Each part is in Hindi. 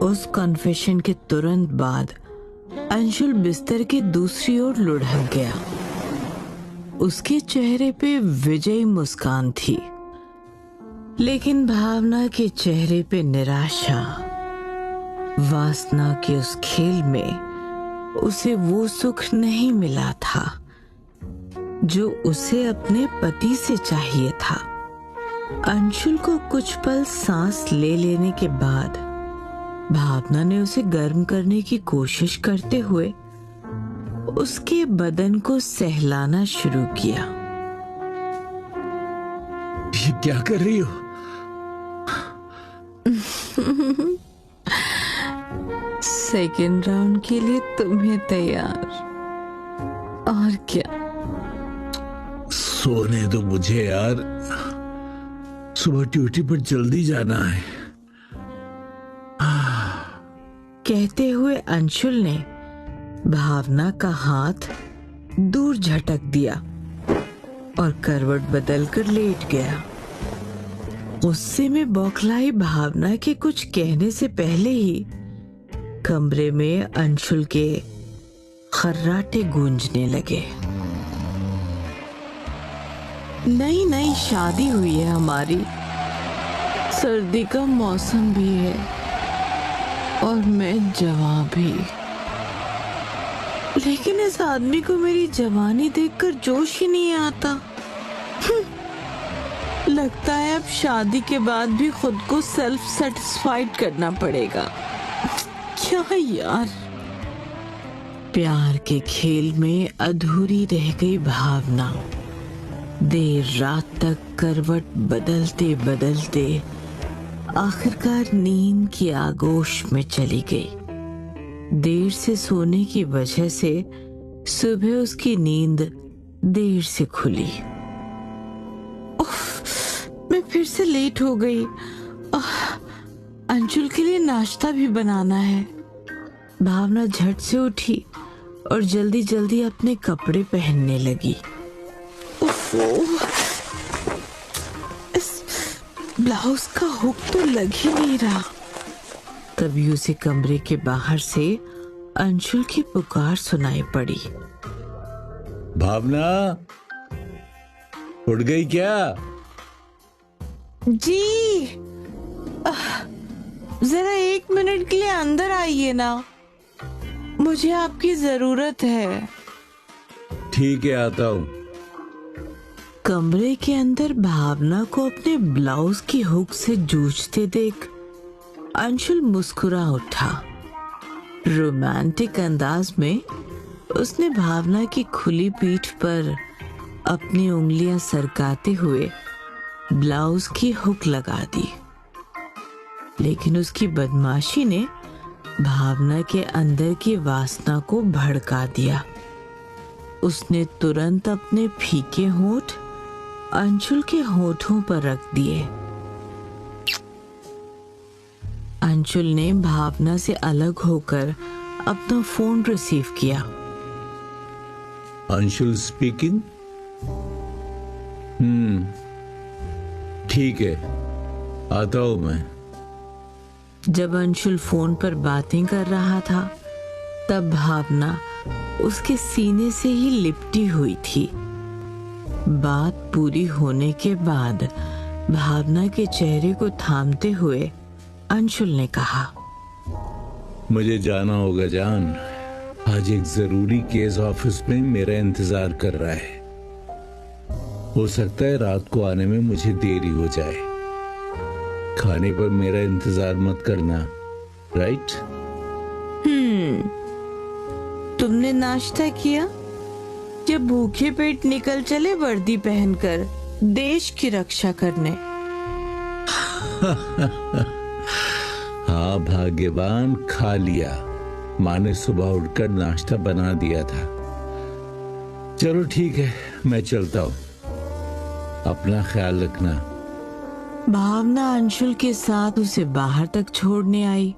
उस कन्फेशन के तुरंत बाद अंशुल बिस्तर के दूसरी ओर लुढ़क गया। उसके चेहरे पे विजयी मुस्कान थी, लेकिन भावना के चेहरे पे निराशा। वासना के उस खेल में उसे वो सुख नहीं मिला था जो उसे अपने पति से चाहिए था। अंशुल को कुछ पल सांस ले लेने के बाद भावना ने उसे गर्म करने की कोशिश करते हुए उसके बदन को सहलाना शुरू किया। ये क्या कर रही हो? सेकेंड राउंड के लिए तुम्हें तैयार। और क्या? सोने दो मुझे यार, सुबह ड्यूटी पर जल्दी जाना है। कहते हुए अंशुल ने भावना का हाथ दूर झटक दिया और करवट बदलकर लेट गया। गुस्से में बौखलाई भावना के कुछ कहने से पहले ही कमरे में अंशुल के खर्राटे गूंजने लगे। नई नई शादी हुई है हमारी, सर्दी का मौसम भी है और मैं जवां भी, लेकिन इस आदमी को मेरी जवानी देखकर जोश ही नहीं आता। लगता है अब शादी के बाद भी खुद को सेल्फ सेटिस्फाइड करना पड़ेगा। क्या यार, प्यार के खेल में अधूरी रह गई भावना देर रात तक करवट बदलते बदलते आखिरकार नींद की आगोश में चली गई। देर से सोने की वजह से सुबह उसकी नींद देर से खुली। मैं फिर से लेट हो गई। अंशुल के लिए नाश्ता भी बनाना है। भावना झट से उठी और जल्दी जल्दी अपने कपड़े पहनने लगी। इस ब्लाउज का हुक तो लग ही नहीं रहा। तभी उसे कमरे के बाहर से अंशुल की पुकार सुनाई पड़ी। भावना, उठ गई क्या? जी, जरा 1 मिनट के लिए अंदर आइए ना, मुझे आपकी जरूरत है। ठीक है, आता हूँ। कमरे के अंदर भावना को अपने ब्लाउज की हुक से जूझते देख अंशुल मुस्कुरा उठा। रोमांटिक अंदाज में उसने भावना की खुली पीठ पर अपनी उंगलियां सरकाते हुए ब्लाउज की हुक लगा दी, लेकिन उसकी बदमाशी ने भावना के अंदर की वासना को भड़का दिया। उसने तुरंत अपने फीके होंठ अंशुल के होठों पर रख दिए। अंशुल ने भावना से अलग होकर अपना फोन रिसीव किया। अंशुल स्पीकिंग। ठीक है, आता हूँ मैं। जब अंशुल फोन पर बातें कर रहा था तब भावना उसके सीने से ही लिपटी हुई थी। बात पूरी होने के बाद भावना के चेहरे को थामते हुए अंशुल ने कहा, मुझे जाना होगा जान, आज एक जरूरी केस ऑफिस में मेरा इंतजार कर रहा है। हो सकता है रात को आने में मुझे देरी हो जाए। खाने पर मेरा इंतजार मत करना, राइट? तुमने नाश्ता किया? या भूखे पेट निकल चले वर्दी पहनकर देश की रक्षा करने? हाँ भाग्यवान, खा लिया। माँ ने सुबह उठकर नाश्ता बना दिया था। चलो ठीक है, मैं चलता हूँ, अपना ख्याल रखना। भावना अंशुल के साथ उसे बाहर तक छोड़ने आई।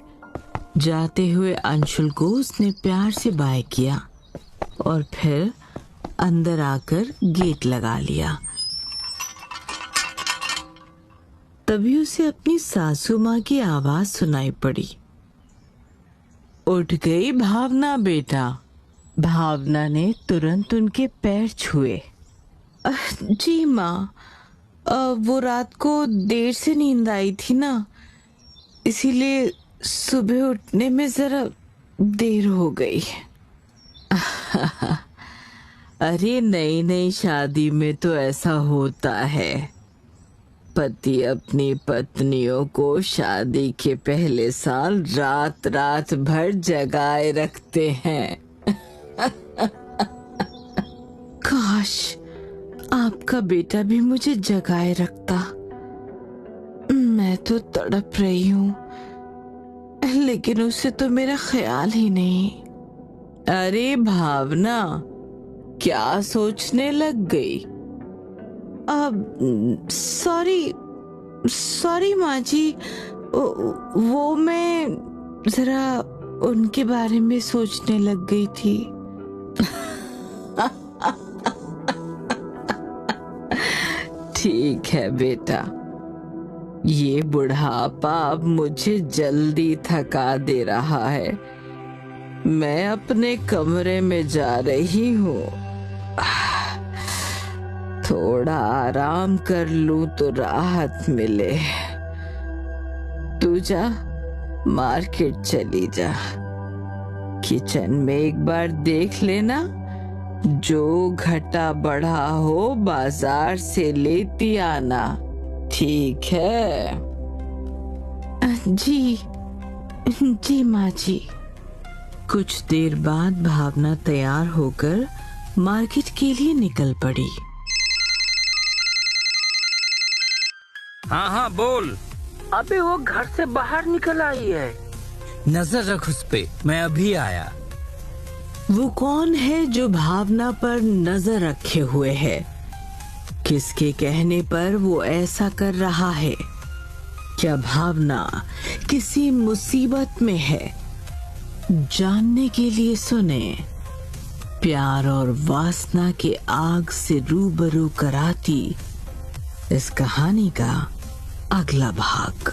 जाते हुए अंशुल को उसने प्यार से बाय किया और फिर अंदर आकर गेट लगा लिया। तभी उसे अपनी सासू माँ की आवाज सुनाई पड़ी। उठ गई भावना बेटा। भावना ने तुरंत उनके पैर छुए। जी माँ, वो रात को देर से नींद आई थी ना, इसीलिए सुबह उठने में जरा देर हो गई। अरे नई नई शादी में तो ऐसा होता है। पति अपनी पत्नियों को शादी के पहले साल रात रात भर जगाए रखते हैं। काश आपका बेटा भी मुझे जगाए रखता। मैं तो तड़प रही हूँ, लेकिन उसे तो मेरा ख्याल ही नहीं। अरे भावना, क्या सोचने लग गई? सॉरी माँ जी, वो मैं जरा उनके बारे में सोचने लग गई थी। ठीक है बेटा, ये बुढ़ापा अब मुझे जल्दी थका दे रहा है। मैं अपने कमरे में जा रही हूँ, थोड़ा आराम कर लूं तो राहत मिले। तू जा, मार्केट चली जा, किचन में एक बार देख लेना, जो घटा बढ़ा हो बाजार से लेती आना, ठीक है? जी माँ जी। कुछ देर बाद भावना तैयार होकर मार्केट के लिए निकल पड़ी। हाँ बोल। अबे वो घर से बाहर निकल आई है। नजर रख उस पे, मैं अभी आया। वो कौन है जो भावना पर नजर रखे हुए है? किसके कहने पर वो ऐसा कर रहा है? क्या भावना किसी मुसीबत में है? जानने के लिए सुने प्यार और वासना के आग से रूबरू कराती इस कहानी का अगला भाग।